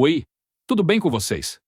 Oi, tudo bem com vocês?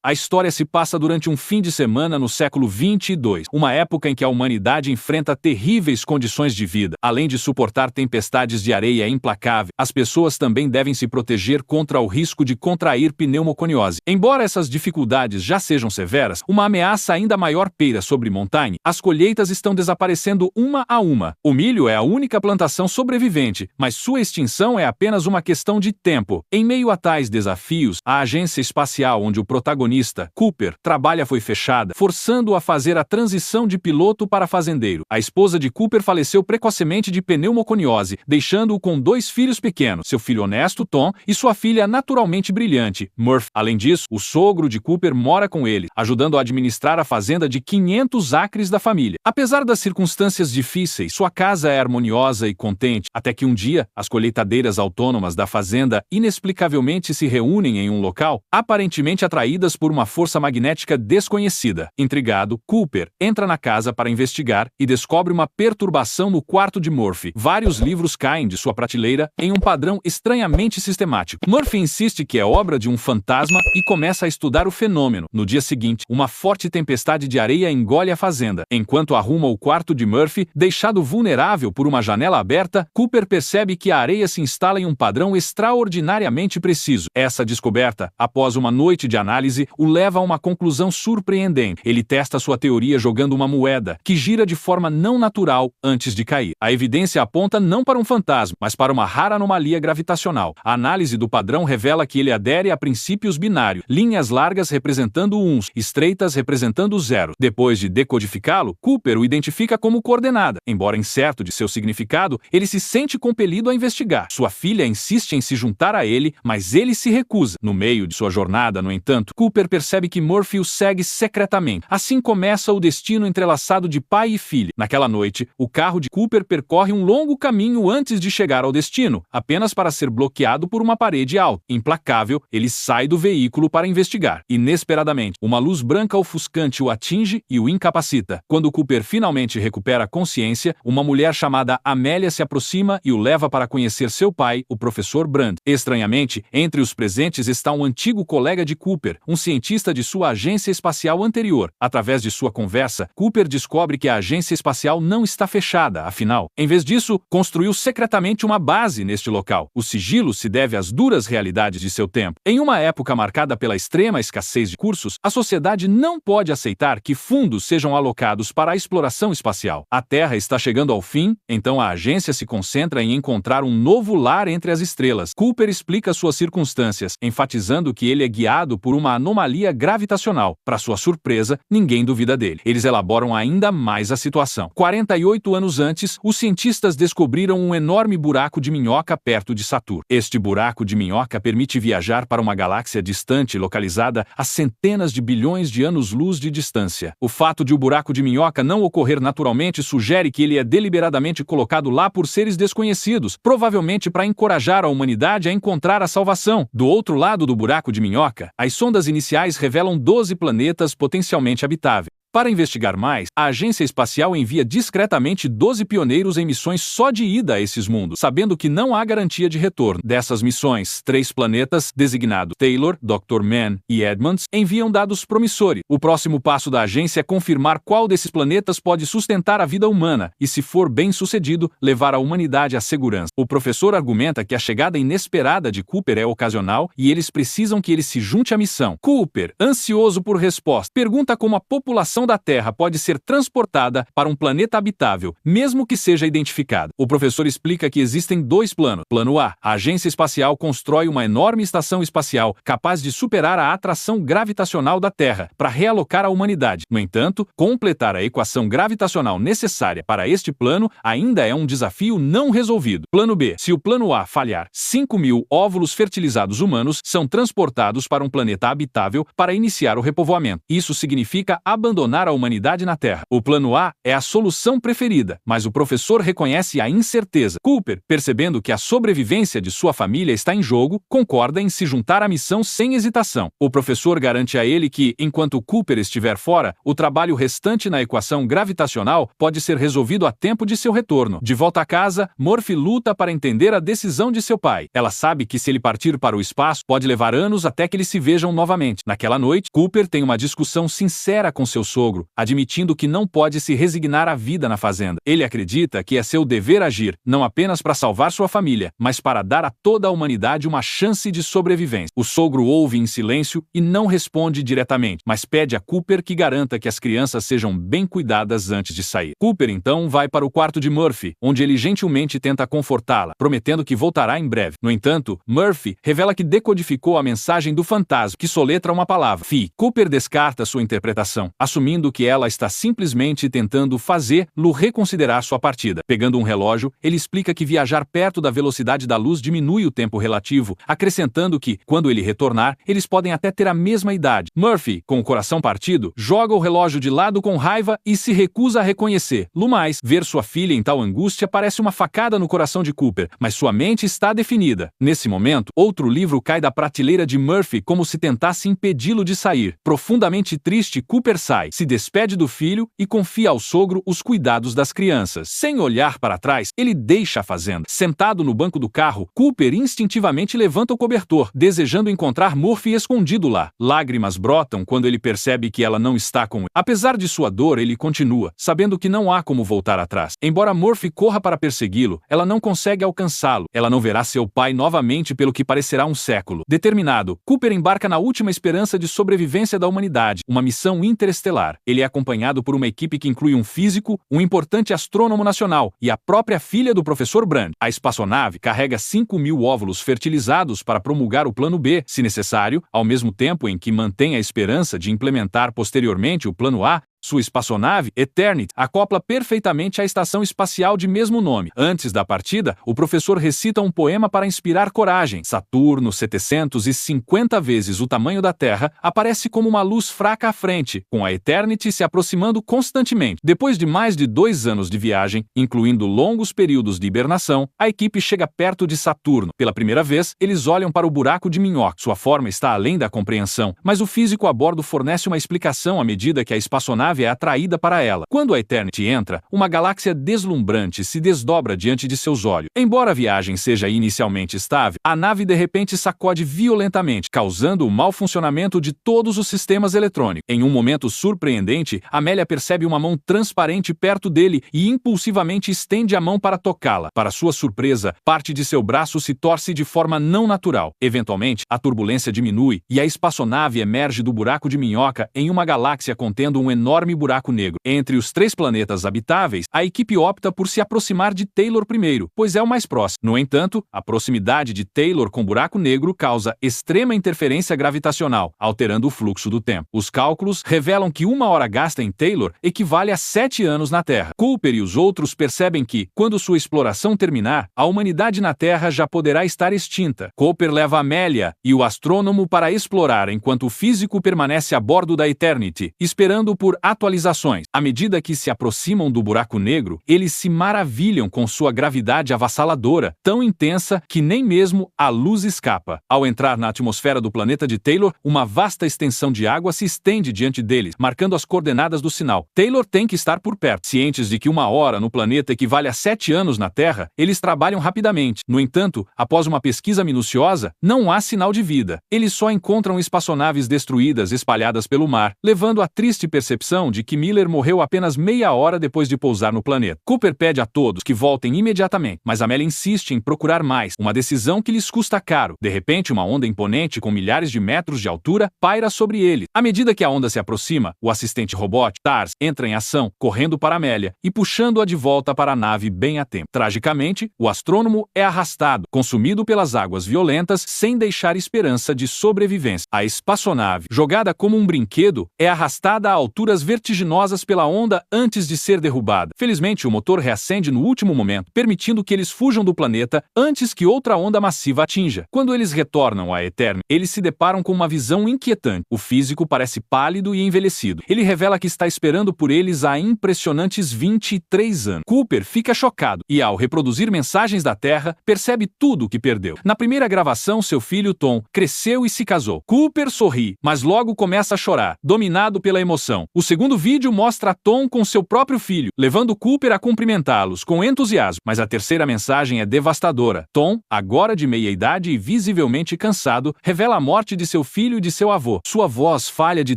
A história se passa durante um fim de semana no século 22, uma época em que a humanidade enfrenta terríveis condições de vida. Além de suportar tempestades de areia implacável, as pessoas também devem se proteger contra o risco de contrair pneumoconiose. Embora essas dificuldades já sejam severas, uma ameaça ainda maior paira sobre Montagne. As colheitas estão desaparecendo uma a uma. O milho é a única plantação sobrevivente, mas sua extinção é apenas uma questão de tempo. Em meio a tais desafios, a agência espacial onde o protagonista Cooper trabalha foi fechada, forçando-o a fazer a transição de piloto para fazendeiro. A esposa de Cooper faleceu precocemente de pneumoconiose, deixando-o com 2 filhos pequenos, seu filho honesto, Tom, e sua filha naturalmente brilhante, Murphy. Além disso, o sogro de Cooper mora com ele, ajudando a administrar a fazenda de 500 acres da família. Apesar das circunstâncias difíceis, sua casa é harmoniosa e contente, até que um dia, as colheitadeiras autônomas da fazenda inexplicavelmente se reúnem em um local, aparentemente atraídas por uma força magnética desconhecida. Intrigado, Cooper entra na casa para investigar e descobre uma perturbação no quarto de Murphy. Vários livros caem de sua prateleira em um padrão estranhamente sistemático. Murphy insiste que é obra de um fantasma e começa a estudar o fenômeno. No dia seguinte, uma forte tempestade de areia engole a fazenda. Enquanto arruma o quarto de Murphy, deixado vulnerável por uma janela aberta, Cooper percebe que a areia se instala em um padrão extraordinariamente preciso. Essa descoberta, após uma noite de análise, o leva a uma conclusão surpreendente. Ele testa sua teoria jogando uma moeda, que gira de forma não natural antes de cair. A evidência aponta não para um fantasma, mas para uma rara anomalia gravitacional. A análise do padrão revela que ele adere a princípios binários, linhas largas representando uns, estreitas representando zero. Depois de decodificá-lo, Cooper o identifica como coordenada. Embora incerto de seu significado, ele se sente compelido a investigar. Sua filha insiste em se juntar a ele, mas ele se recusa. No meio de sua jornada, no entanto, Cooper percebe que Murphy o segue secretamente. Assim começa o destino entrelaçado de pai e filho. Naquela noite, o carro de Cooper percorre um longo caminho antes de chegar ao destino, apenas para ser bloqueado por uma parede alta. Implacável, ele sai do veículo para investigar. Inesperadamente, uma luz branca ofuscante o atinge e o incapacita. Quando Cooper finalmente recupera a consciência, uma mulher chamada Amélia se aproxima e o leva para conhecer seu pai, o professor Brand. Estranhamente, entre os presentes está um antigo colega de Cooper, um cientista de sua agência espacial anterior. Através de sua conversa, Cooper descobre que a agência espacial não está fechada, afinal. Em vez disso, construiu secretamente uma base neste local. O sigilo se deve às duras realidades de seu tempo. Em uma época marcada pela extrema escassez de recursos, a sociedade não pode aceitar que fundos sejam alocados para a exploração espacial. A Terra está chegando ao fim, então a agência se concentra em encontrar um novo lar entre as estrelas. Cooper explica suas circunstâncias, enfatizando que ele é guiado por uma anomalia gravitacional. Para sua surpresa, ninguém duvida dele. Eles elaboram ainda mais a situação. 48 anos antes, os cientistas descobriram um enorme buraco de minhoca perto de Saturno. Este buraco de minhoca permite viajar para uma galáxia distante localizada a centenas de bilhões de anos-luz de distância. O fato de o buraco de minhoca não ocorrer naturalmente sugere que ele é deliberadamente colocado lá por seres desconhecidos, provavelmente para encorajar a humanidade a encontrar a salvação. Do outro lado do buraco de minhoca, as sondas iniciais revelam 12 planetas potencialmente habitáveis. Para investigar mais, a agência espacial envia discretamente 12 pioneiros em missões só de ida a esses mundos, sabendo que não há garantia de retorno. Dessas missões, 3 planetas, designados Taylor, Dr. Mann e Edmonds, enviam dados promissores. O próximo passo da agência é confirmar qual desses planetas pode sustentar a vida humana e, se for bem sucedido, levar a humanidade à segurança. O professor argumenta que a chegada inesperada de Cooper é ocasional e eles precisam que ele se junte à missão. Cooper, ansioso por resposta, pergunta como a população da Terra pode ser transportada para um planeta habitável, mesmo que seja identificado. O professor explica que existem 2 planos. Plano A: a agência espacial constrói uma enorme estação espacial capaz de superar a atração gravitacional da Terra para realocar a humanidade. No entanto, completar a equação gravitacional necessária para este plano ainda é um desafio não resolvido. Plano B: se o plano A falhar, 5.000 óvulos fertilizados humanos são transportados para um planeta habitável para iniciar o repovoamento. Isso significa abandonar abandonar a humanidade na Terra. O plano A é a solução preferida, mas o professor reconhece a incerteza. Cooper, percebendo que a sobrevivência de sua família está em jogo, concorda em se juntar à missão sem hesitação. O professor garante a ele que, enquanto Cooper estiver fora, o trabalho restante na equação gravitacional pode ser resolvido a tempo de seu retorno. De volta a casa, Murphy luta para entender a decisão de seu pai. Ela sabe que se ele partir para o espaço, pode levar anos até que eles se vejam novamente. Naquela noite, Cooper tem uma discussão sincera com seu sogro, admitindo que não pode se resignar à vida na fazenda. Ele acredita que é seu dever agir, não apenas para salvar sua família, mas para dar a toda a humanidade uma chance de sobrevivência. O sogro ouve em silêncio e não responde diretamente, mas pede a Cooper que garanta que as crianças sejam bem cuidadas antes de sair. Cooper então vai para o quarto de Murphy, onde ele gentilmente tenta confortá-la, prometendo que voltará em breve. No entanto, Murphy revela que decodificou a mensagem do fantasma, que soletra uma palavra, Fi. Cooper descarta sua interpretação, assumindo que ela está simplesmente tentando fazê-lo reconsiderar sua partida. Pegando um relógio, ele explica que viajar perto da velocidade da luz diminui o tempo relativo, acrescentando que, quando ele retornar, eles podem até ter a mesma idade. Murphy, com o coração partido, joga o relógio de lado com raiva e se recusa a reconhecê-lo mais. Ver sua filha em tal angústia parece uma facada no coração de Cooper, mas sua mente está definida. Nesse momento, outro livro cai da prateleira de Murphy como se tentasse impedi-lo de sair. Profundamente triste, Cooper sai, se despede do filho e confia ao sogro os cuidados das crianças. Sem olhar para trás, ele deixa a fazenda. Sentado no banco do carro, Cooper instintivamente levanta o cobertor, desejando encontrar Murphy escondido lá. Lágrimas brotam quando ele percebe que ela não está com ele. Apesar de sua dor, ele continua, sabendo que não há como voltar atrás. Embora Murphy corra para persegui-lo, ela não consegue alcançá-lo. Ela não verá seu pai novamente pelo que parecerá um século. Determinado, Cooper embarca na última esperança de sobrevivência da humanidade, uma missão interestelar. Ele é acompanhado por uma equipe que inclui um físico, um importante astrônomo nacional e a própria filha do professor Brand. A espaçonave carrega 5.000 óvulos fertilizados para promulgar o plano B, se necessário, ao mesmo tempo em que mantém a esperança de implementar posteriormente o plano A. Sua espaçonave, Eternity, acopla perfeitamente à estação espacial de mesmo nome. Antes da partida, o professor recita um poema para inspirar coragem. Saturno, 750 vezes o tamanho da Terra, aparece como uma luz fraca à frente, com a Eternity se aproximando constantemente. Depois de mais de 2 anos de viagem, incluindo longos períodos de hibernação, a equipe chega perto de Saturno. Pela primeira vez, eles olham para o buraco de minhoca. Sua forma está além da compreensão, mas o físico a bordo fornece uma explicação à medida que a espaçonave é atraída para ela. Quando a Eternity entra, uma galáxia deslumbrante se desdobra diante de seus olhos. Embora a viagem seja inicialmente estável, a nave de repente sacode violentamente, causando o mau funcionamento de todos os sistemas eletrônicos. Em um momento surpreendente, Amélia percebe uma mão transparente perto dele e impulsivamente estende a mão para tocá-la. Para sua surpresa, parte de seu braço se torce de forma não natural. Eventualmente, a turbulência diminui e a espaçonave emerge do buraco de minhoca em uma galáxia contendo um enorme buraco negro. Entre os 3 planetas habitáveis, a equipe opta por se aproximar de Taylor primeiro, pois é o mais próximo. No entanto, a proximidade de Taylor com o buraco negro causa extrema interferência gravitacional, alterando o fluxo do tempo. Os cálculos revelam que 1 hora gasta em Taylor equivale a 7 anos na Terra. Cooper e os outros percebem que, quando sua exploração terminar, a humanidade na Terra já poderá estar extinta. Cooper leva Amélia e o astrônomo para explorar, enquanto o físico permanece a bordo da Eternity, esperando por atualizações. À medida que se aproximam do buraco negro, eles se maravilham com sua gravidade avassaladora, tão intensa que nem mesmo a luz escapa. Ao entrar na atmosfera do planeta de Taylor, uma vasta extensão de água se estende diante deles, marcando as coordenadas do sinal. Taylor tem que estar por perto. Cientes de que 1 hora no planeta equivale a 7 anos na Terra, eles trabalham rapidamente. No entanto, após uma pesquisa minuciosa, não há sinal de vida. Eles só encontram espaçonaves destruídas espalhadas pelo mar, levando à triste percepção de que Miller morreu apenas meia hora depois de pousar no planeta. Cooper pede a todos que voltem imediatamente, mas Amélia insiste em procurar mais, uma decisão que lhes custa caro. De repente, uma onda imponente com milhares de metros de altura paira sobre ele. À medida que a onda se aproxima, o assistente robótico, Tars, entra em ação, correndo para Amélia e puxando-a de volta para a nave bem a tempo. Tragicamente, o astrônomo é arrastado, consumido pelas águas violentas, sem deixar esperança de sobrevivência. A espaçonave, jogada como um brinquedo, é arrastada a alturas vertiginosas pela onda antes de ser derrubada. Felizmente, o motor reacende no último momento, permitindo que eles fujam do planeta antes que outra onda massiva atinja. Quando eles retornam à Eternia, eles se deparam com uma visão inquietante. O físico parece pálido e envelhecido. Ele revela que está esperando por eles há impressionantes 23 anos. Cooper fica chocado e, ao reproduzir mensagens da Terra, percebe tudo o que perdeu. Na primeira gravação, seu filho Tom cresceu e se casou. Cooper sorri, mas logo começa a chorar, dominado pela emoção. O segundo vídeo mostra Tom com seu próprio filho, levando Cooper a cumprimentá-los com entusiasmo. Mas a terceira mensagem é devastadora. Tom, agora de meia-idade e visivelmente cansado, revela a morte de seu filho e de seu avô. Sua voz falha de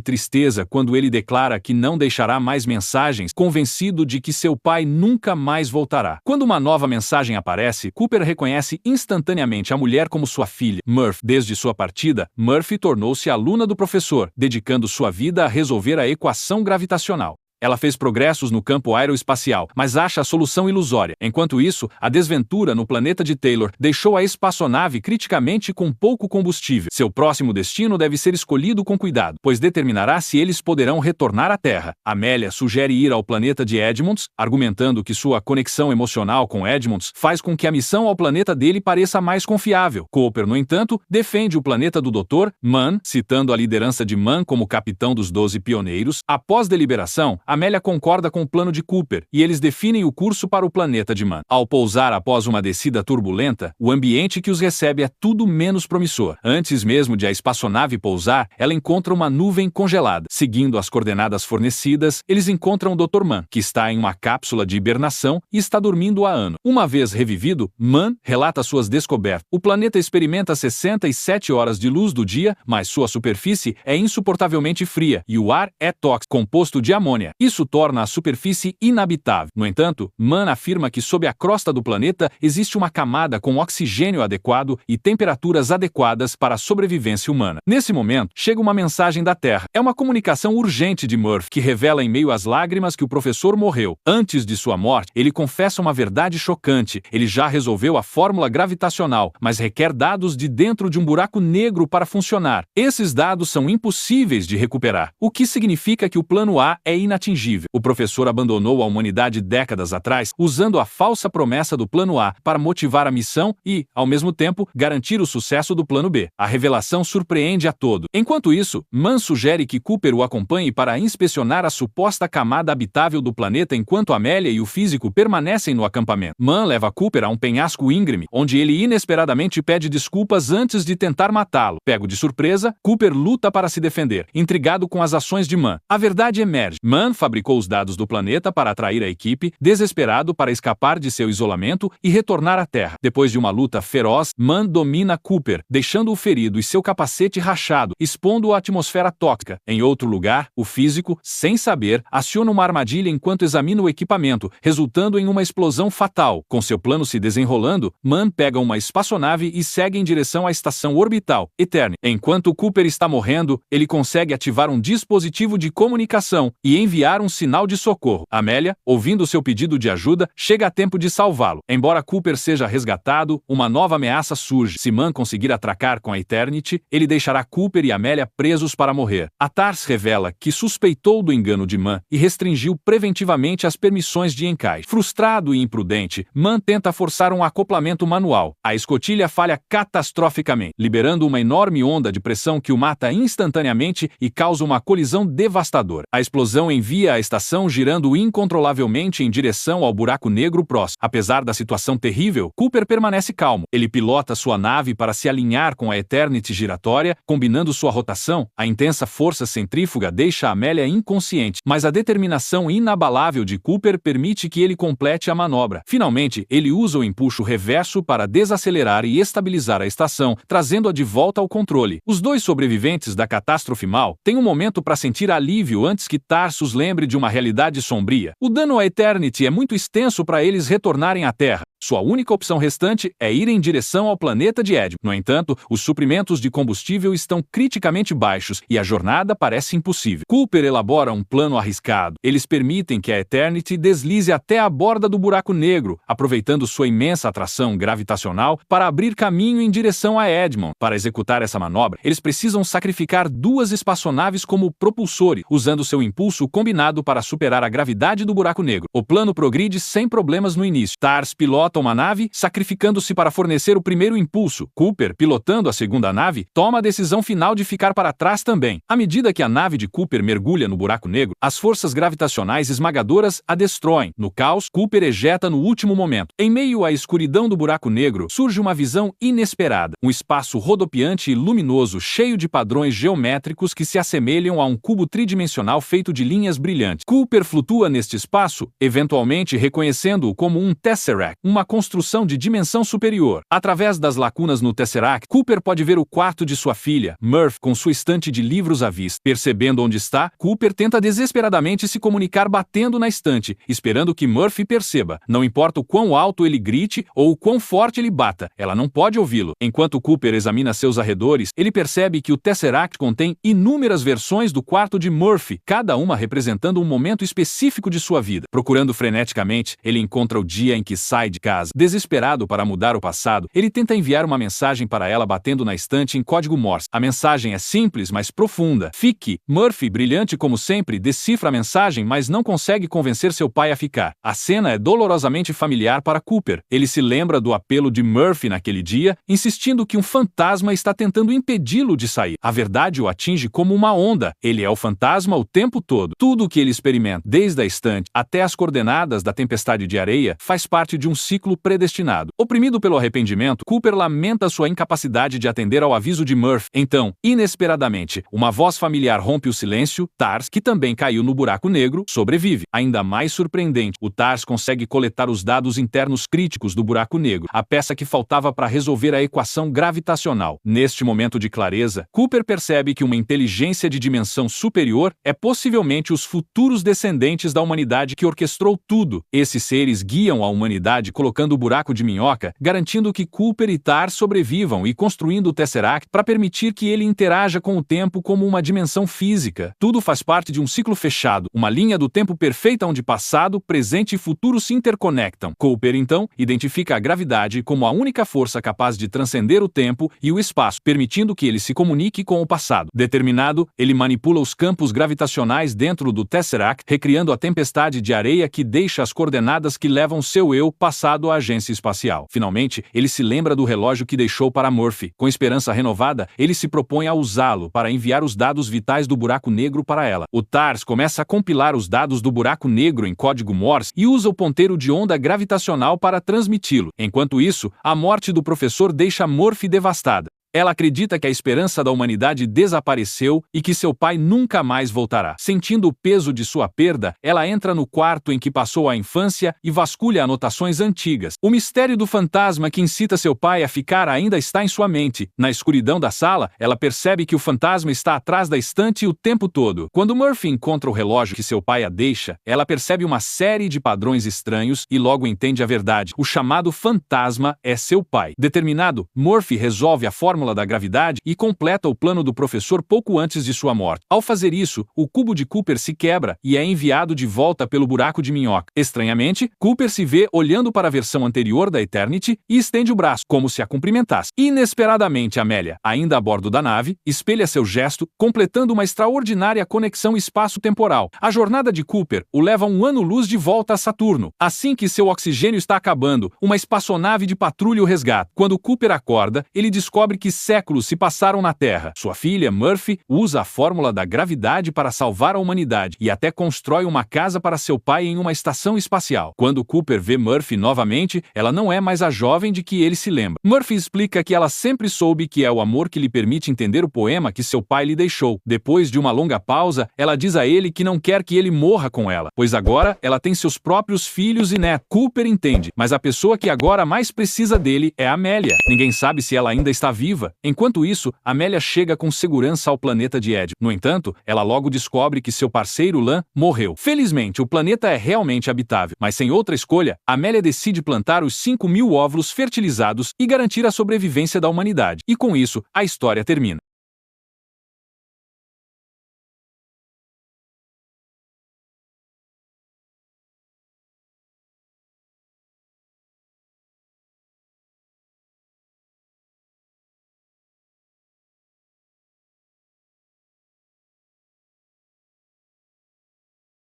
tristeza quando ele declara que não deixará mais mensagens, convencido de que seu pai nunca mais voltará. Quando uma nova mensagem aparece, Cooper reconhece instantaneamente a mulher como sua filha, Murphy. Desde sua partida, Murphy tornou-se aluna do professor, dedicando sua vida a resolver a equação gravitacional. Ela fez progressos no campo aeroespacial, mas acha a solução ilusória. Enquanto isso, a desventura no planeta de Taylor deixou a espaçonave criticamente com pouco combustível. Seu próximo destino deve ser escolhido com cuidado, pois determinará se eles poderão retornar à Terra. Amélia sugere ir ao planeta de Edmonds, argumentando que sua conexão emocional com Edmonds faz com que a missão ao planeta dele pareça mais confiável. Cooper, no entanto, defende o planeta do Dr. Mann, citando a liderança de Mann como capitão dos 12 pioneiros. Após deliberação, Amélia concorda com o plano de Cooper e eles definem o curso para o planeta de Mann. Ao pousar após uma descida turbulenta, o ambiente que os recebe é tudo menos promissor. Antes mesmo de a espaçonave pousar, ela encontra uma nuvem congelada. Seguindo as coordenadas fornecidas, eles encontram o Dr. Mann, que está em uma cápsula de hibernação e está dormindo há anos. Uma vez revivido, Mann relata suas descobertas. O planeta experimenta 67 horas de luz do dia, mas sua superfície é insuportavelmente fria e o ar é tóxico, composto de amônia. Isso torna a superfície inabitável. No entanto, Mann afirma que sob a crosta do planeta existe uma camada com oxigênio adequado e temperaturas adequadas para a sobrevivência humana. Nesse momento, chega uma mensagem da Terra. É uma comunicação urgente de Murphy, que revela em meio às lágrimas que o professor morreu. Antes de sua morte, ele confessa uma verdade chocante. Ele já resolveu a fórmula gravitacional, mas requer dados de dentro de um buraco negro para funcionar. Esses dados são impossíveis de recuperar, o que significa que o plano A é inatingível. O professor abandonou a humanidade décadas atrás, usando a falsa promessa do plano A para motivar a missão e, ao mesmo tempo, garantir o sucesso do plano B. A revelação surpreende a todos. Enquanto isso, Mann sugere que Cooper o acompanhe para inspecionar a suposta camada habitável do planeta enquanto Amélia e o físico permanecem no acampamento. Mann leva Cooper a um penhasco íngreme, onde ele inesperadamente pede desculpas antes de tentar matá-lo. Pego de surpresa, Cooper luta para se defender, intrigado com as ações de Mann. A verdade emerge. Mann fabricou os dados do planeta para atrair a equipe, desesperado para escapar de seu isolamento e retornar à Terra. Depois de uma luta feroz, Mann domina Cooper, deixando-o ferido e seu capacete rachado, expondo-o à atmosfera tóxica. Em outro lugar, o físico, sem saber, aciona uma armadilha enquanto examina o equipamento, resultando em uma explosão fatal. Com seu plano se desenrolando, Mann pega uma espaçonave e segue em direção à estação orbital, Eternia. Enquanto Cooper está morrendo, ele consegue ativar um dispositivo de comunicação e enviar um sinal de socorro. Amélia, ouvindo seu pedido de ajuda, chega a tempo de salvá-lo. Embora Cooper seja resgatado, uma nova ameaça surge. Se Mann conseguir atracar com a Eternity, ele deixará Cooper e Amélia presos para morrer. A TARS revela que suspeitou do engano de Mann e restringiu preventivamente as permissões de encaixe. Frustrado e imprudente, Mann tenta forçar um acoplamento manual. A escotilha falha catastroficamente, liberando uma enorme onda de pressão que o mata instantaneamente e causa uma colisão devastadora. A explosão envia a estação girando incontrolavelmente em direção ao buraco negro próximo. Apesar da situação terrível, Cooper permanece calmo. Ele pilota sua nave para se alinhar com a Eternity giratória, combinando sua rotação. A intensa força centrífuga deixa Amélia inconsciente, mas a determinação inabalável de Cooper permite que ele complete a manobra. Finalmente, ele usa o empuxo reverso para desacelerar e estabilizar a estação, trazendo-a de volta ao controle. Os dois sobreviventes da catástrofe Mal têm um momento para sentir alívio antes que Tarsus lembre de uma realidade sombria. O dano à Eternity é muito extenso para eles retornarem à Terra. Sua única opção restante é ir em direção ao planeta de Edmund. No entanto, os suprimentos de combustível estão criticamente baixos e a jornada parece impossível. Cooper elabora um plano arriscado. Eles permitem que a Eternity deslize até a borda do buraco negro, aproveitando sua imensa atração gravitacional para abrir caminho em direção a Edmund. Para executar essa manobra, eles precisam sacrificar 2 espaçonaves como propulsores, usando seu impulso combinado para superar a gravidade do buraco negro. O plano progride sem problemas no início. TARS pilota uma nave, sacrificando-se para fornecer o primeiro impulso. Cooper, pilotando a segunda nave, toma a decisão final de ficar para trás também. À medida que a nave de Cooper mergulha no buraco negro, as forças gravitacionais esmagadoras a destroem. No caos, Cooper ejeta no último momento. Em meio à escuridão do buraco negro, surge uma visão inesperada. Um espaço rodopiante e luminoso, cheio de padrões geométricos que se assemelham a um cubo tridimensional feito de linhas brilhantes. Cooper flutua neste espaço, eventualmente reconhecendo-o como um Tesseract, uma construção de dimensão superior. Através das lacunas no Tesseract, Cooper pode ver o quarto de sua filha, Murphy, com sua estante de livros à vista. Percebendo onde está, Cooper tenta desesperadamente se comunicar batendo na estante, esperando que Murphy perceba. Não importa o quão alto ele grite ou o quão forte ele bata, ela não pode ouvi-lo. Enquanto Cooper examina seus arredores, ele percebe que o Tesseract contém inúmeras versões do quarto de Murphy, cada uma representando um momento específico de sua vida. Procurando freneticamente, ele encontra o dia em que sai de casa. Desesperado para mudar o passado, ele tenta enviar uma mensagem para ela batendo na estante em código Morse. A mensagem é simples, mas profunda. Fique. Murphy, brilhante como sempre, decifra a mensagem, mas não consegue convencer seu pai a ficar. A cena é dolorosamente familiar para Cooper. Ele se lembra do apelo de Murphy naquele dia, insistindo que um fantasma está tentando impedi-lo de sair. A verdade o atinge como uma onda. Ele é o fantasma o tempo todo. Tudo o que ele experimenta, desde a estante até as coordenadas da tempestade de areia, faz parte de um ciclo predestinado. Oprimido pelo arrependimento, Cooper lamenta sua incapacidade de atender ao aviso de Murphy. Então, inesperadamente, uma voz familiar rompe o silêncio. TARS, que também caiu no buraco negro, sobrevive. Ainda mais surpreendente, o TARS consegue coletar os dados internos críticos do buraco negro, a peça que faltava para resolver a equação gravitacional. Neste momento de clareza, Cooper percebe que uma inteligência de dimensão superior é possivelmente os futuros descendentes da humanidade que orquestrou tudo. Esses seres guiam a humanidade colocando o buraco de minhoca, garantindo que Cooper e TARS sobrevivam e construindo o Tesseract para permitir que ele interaja com o tempo como uma dimensão física. Tudo faz parte de um ciclo fechado, uma linha do tempo perfeita onde passado, presente e futuro se interconectam. Cooper, então, identifica a gravidade como a única força capaz de transcender o tempo e o espaço, permitindo que ele se comunique com o passado. Determinado, ele manipula os campos gravitacionais dentro do Tesseract, recriando a tempestade de areia que deixa as coordenadas que levam seu eu passado à agência espacial. Finalmente, ele se lembra do relógio que deixou para Murphy. Com esperança renovada, ele se propõe a usá-lo para enviar os dados vitais do buraco negro para ela. O TARS começa a compilar os dados do buraco negro em código Morse e usa o ponteiro de onda gravitacional para transmiti-lo. Enquanto isso, a morte do professor deixa Murphy devastada. Ela acredita que a esperança da humanidade desapareceu e que seu pai nunca mais voltará. Sentindo o peso de sua perda, ela entra no quarto em que passou a infância e vasculha anotações antigas. O mistério do fantasma que incita seu pai a ficar ainda está em sua mente. Na escuridão da sala, ela percebe que o fantasma está atrás da estante o tempo todo. Quando Murphy encontra o relógio que seu pai a deixa, ela percebe uma série de padrões estranhos e logo entende a verdade. O chamado fantasma é seu pai. Determinado, Murphy resolve a fórmula da gravidade e completa o plano do professor pouco antes de sua morte. Ao fazer isso, o cubo de Cooper se quebra e é enviado de volta pelo buraco de minhoca. Estranhamente, Cooper se vê olhando para a versão anterior da Eternity e estende o braço, como se a cumprimentasse. Inesperadamente, Amélia, ainda a bordo da nave, espelha seu gesto, completando uma extraordinária conexão espaço-temporal. A jornada de Cooper o leva um ano-luz de volta a Saturno. Assim que seu oxigênio está acabando, uma espaçonave de patrulha o resgata. Quando Cooper acorda, ele descobre que séculos se passaram na Terra. Sua filha, Murphy, usa a fórmula da gravidade para salvar a humanidade e até constrói uma casa para seu pai em uma estação espacial. Quando Cooper vê Murphy novamente, ela não é mais a jovem de que ele se lembra. Murphy explica que ela sempre soube que é o amor que lhe permite entender o poema que seu pai lhe deixou. Depois de uma longa pausa, ela diz a ele que não quer que ele morra com ela, pois agora ela tem seus próprios filhos e netos. Cooper entende, mas a pessoa que agora mais precisa dele é Amélia. Ninguém sabe se ela ainda está viva viva. Enquanto isso, Amélia chega com segurança ao planeta de Ed. No entanto, ela logo descobre que seu parceiro Lan morreu. Felizmente, o planeta é realmente habitável, mas sem outra escolha, Amélia decide plantar os 5.000 óvulos fertilizados e garantir a sobrevivência da humanidade. E com isso, a história termina.